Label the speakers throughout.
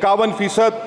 Speaker 1: 51%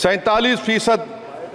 Speaker 1: 47%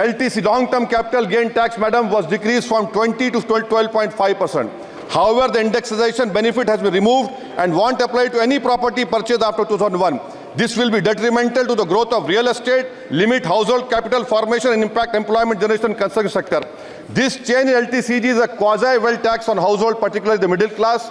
Speaker 1: LTC long term capital gain tax madam was decreased from 20 to 12.5%. However, the indexation benefit has been removed and won't apply to any property purchased after 2001. This will be detrimental to the growth of real estate, limit household capital formation and impact employment generation in construction sector. This change in LTCG is a quasi-wealth tax on household, particularly the middle class.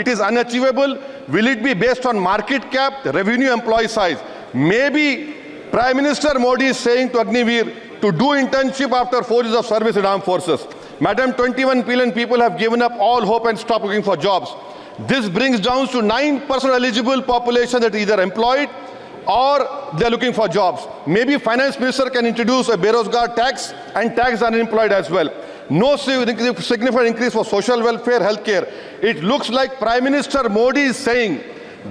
Speaker 1: It is unachievable. Will it be based on market cap, revenue, employee size? Maybe Prime Minister Modi is saying to Agniveer to do internship after 4 years of service in armed forces. Madam, 21 billion people have given up all hope and stopped looking for jobs. This brings down to 9% eligible population that is either employed or they are looking for jobs. Maybe Finance Minister can introduce a Berozgar tax and tax the unemployed as well. No significant increase for social welfare, healthcare. It looks like Prime Minister Modi is saying,